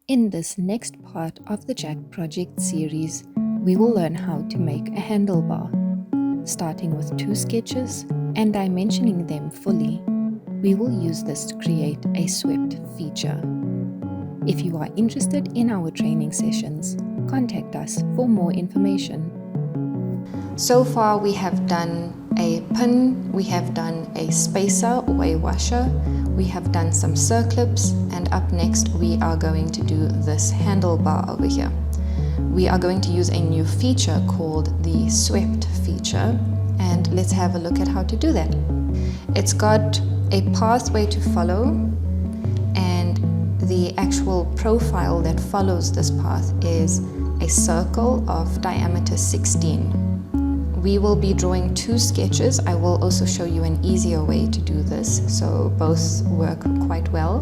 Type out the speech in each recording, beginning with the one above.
In this next part of the Jack Project series, we will learn how to make a handlebar. Starting with 2 sketches and dimensioning them fully, we will use this to create a swept feature. If you are interested in our training sessions, contact us for more information. So far we have done a pin, we have done a spacer or a washer, we have done some circlips, and up next we are going to do this handlebar over here. We are going to use a new feature called the swept feature, and let's have a look at how to do that. It's got a pathway to follow, and the actual profile that follows this path is a circle of diameter 16. We will be drawing 2 sketches. I will also show you an easier way to do this, so both work quite well.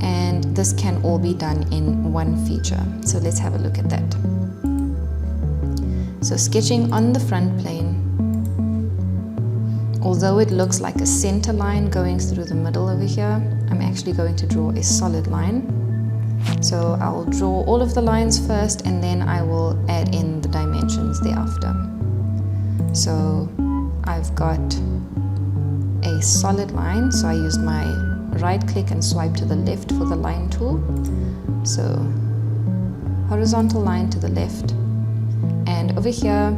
And this can all be done in one feature. So let's have a look at that. So sketching on the front plane, although it looks like a center line going through the middle over here, I'm actually going to draw a solid line. So I'll draw all of the lines first, and then I will add in the dimensions thereafter. So I've got a solid line, so I use my right click and swipe to the left for the line tool. So horizontal line to the left, and over here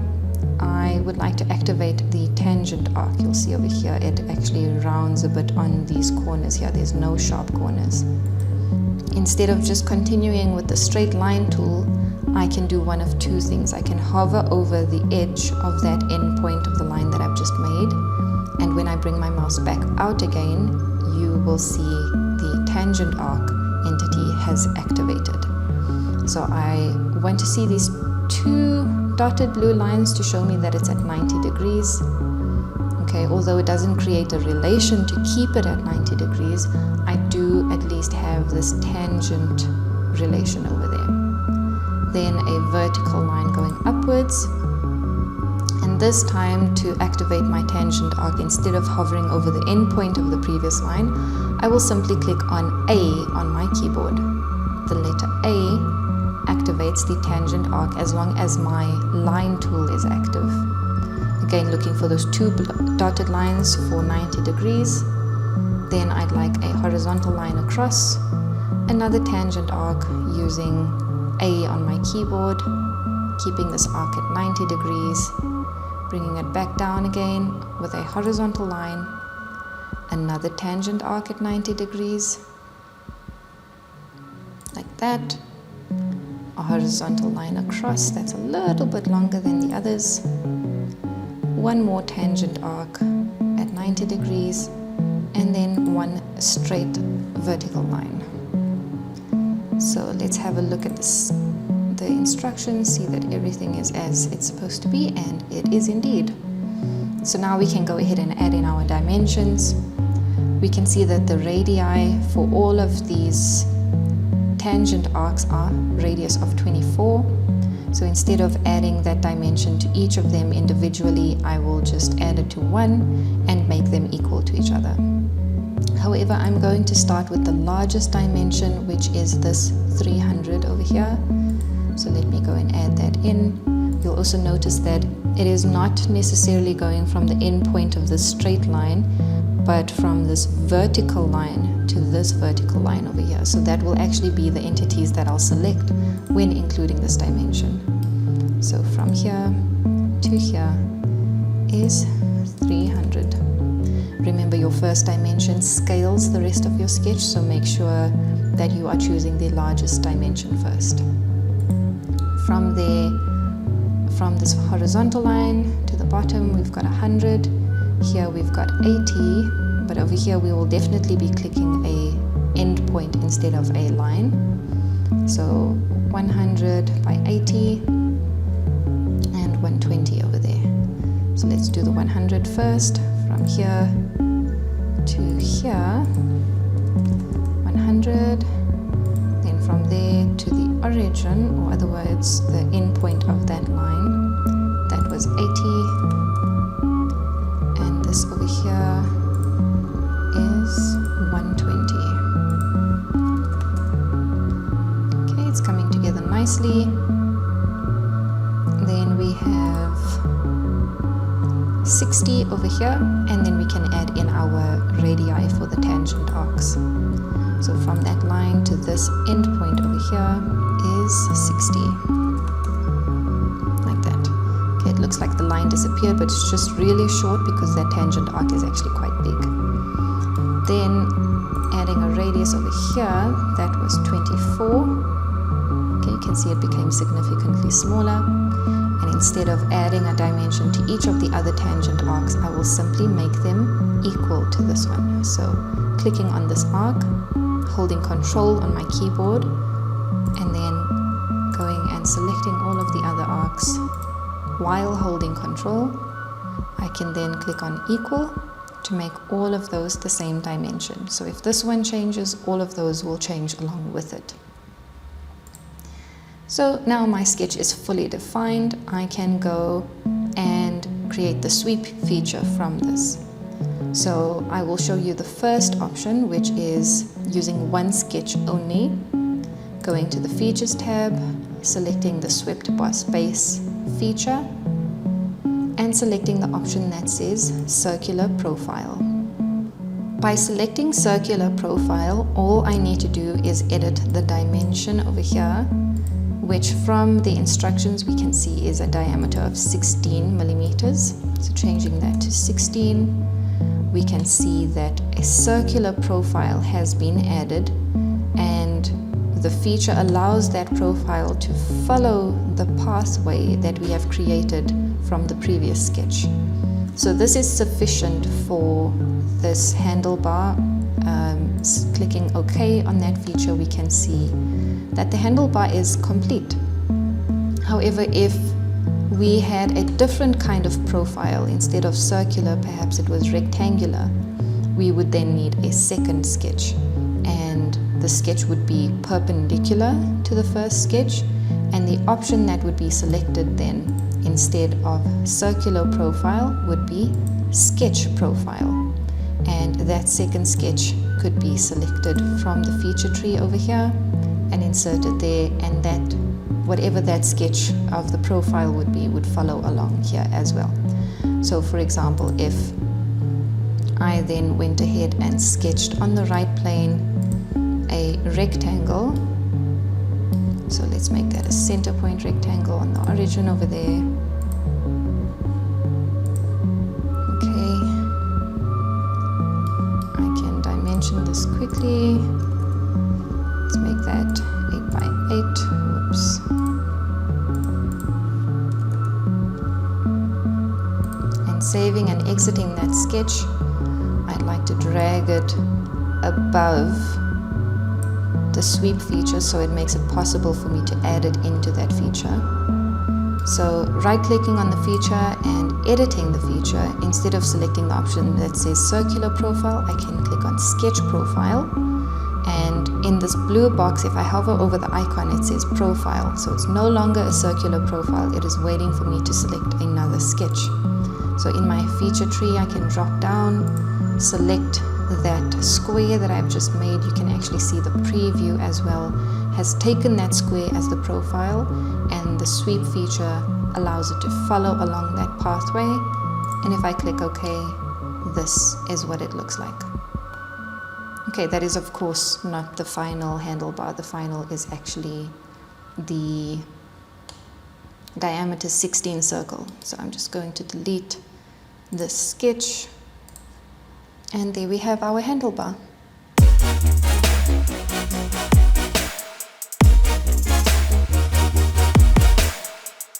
I would like to activate the tangent arc. You'll see over here it actually rounds a bit on these corners here. There's no sharp corners. Instead of just continuing with the straight line tool, I can do one of 2 things. I can hover over the edge of that end point of the line that I've just made, and when I bring my mouse back out again, you will see the tangent arc entity has activated. So I want to see these 2 dotted blue lines to show me that it's at 90 degrees. Okay, although it doesn't create a relation to keep it at 90 degrees, I do at least have this tangent relation over there. Then a vertical line going upwards, and this time to activate my tangent arc, instead of hovering over the end point of the previous line, I will simply click on A on my keyboard. The letter A activates the tangent arc as long as my line tool is active. Again, looking for those 2 dotted lines for 90 degrees. Then I'd like a horizontal line across, another tangent arc using A on my keyboard, keeping this arc at 90 degrees, bringing it back down again with a horizontal line, another tangent arc at 90 degrees, like that, a horizontal line across, that's a little bit longer than the others, one more tangent arc at 90 degrees, and then one straight vertical line. So let's have a look at the instructions, see that everything is as it's supposed to be, and it is indeed. So now we can go ahead and add in our dimensions. We can see that the radii for all of these tangent arcs are radius of 24. So instead of adding that dimension to each of them individually, I will just add it to one and make them equal to each other. However, I'm going to start with the largest dimension, which is this 300 over here. So let me go and add that in. You'll also notice that it is not necessarily going from the end point of this straight line, but from this vertical line to this vertical line over here. So that will actually be the entities that I'll select when including this dimension. So from here to here is 300. Remember, your first dimension scales the rest of your sketch, so make sure that you are choosing the largest dimension first. From there, from this horizontal line to the bottom, we've got 100. Here we've got 80, but over here we will definitely be clicking a end point instead of a line. So 100 by 80 and 120 over there. So let's do the 100 first. From here to here, 100, then from there to the origin, or other words, the end point of that line, that was 80, and this over here is 120. nicely. Then we have 60 over here, and then we can add in our radii for the tangent arcs. So from that line to this end point over here is 60. Like that. Okay, it looks like the line disappeared, but it's just really short because that tangent arc is actually quite big. Then adding a radius over here, that was 24. Okay, you can see it became significantly smaller. And instead of adding a dimension to each of the other tangent arcs, I will simply make them equal to this one. So clicking on this arc, holding Control on my keyboard, and then going and selecting all of the other arcs while holding Control. I can then click on Equal to make all of those the same dimension. So if this one changes, all of those will change along with it. So now my sketch is fully defined. I can go and create the sweep feature from this. So I will show you the first option, which is using one sketch only. Going to the Features tab, selecting the Swept Boss Base feature, and selecting the option that says Circular Profile. By selecting Circular Profile, all I need to do is edit the dimension over here, which from the instructions we can see is a diameter of 16 millimeters. So changing that to 16, we can see that a circular profile has been added, and the feature allows that profile to follow the pathway that we have created from the previous sketch. So this is sufficient for this handlebar. Clicking OK on that feature, we can see that the handlebar is complete. However, if we had a different kind of profile, instead of circular, perhaps it was rectangular, we would then need a second sketch, and the sketch would be perpendicular to the first sketch, and the option that would be selected then instead of circular profile would be sketch profile, and that second sketch could be selected from the feature tree over here and inserted there, and that whatever that sketch of the profile would be would follow along here as well. So for example, if I then went ahead and sketched on the right plane a rectangle, so let's make that a center point rectangle on the origin over there. Okay, I can dimension this quickly. Let's make that 8 by 8. Whoops. And saving and exiting that sketch, I'd like to drag it above the sweep feature so it makes it possible for me to add it into that feature. So right-clicking on the feature and editing the feature, instead of selecting the option that says circular profile, I can click on sketch profile. And in this blue box, if I hover over the icon, it says profile. So it's no longer a circular profile, it is waiting for me to select another sketch. So in my feature tree, I can drop down, select that square that I've just made. You can actually see the preview as well has taken that square as the profile, and the sweep feature allows it to follow along that pathway. And if I click OK, this is what it looks like. Okay, that is of course not the final handlebar. The final is actually the diameter 16 circle. So I'm just going to delete this sketch, and there we have our handlebar.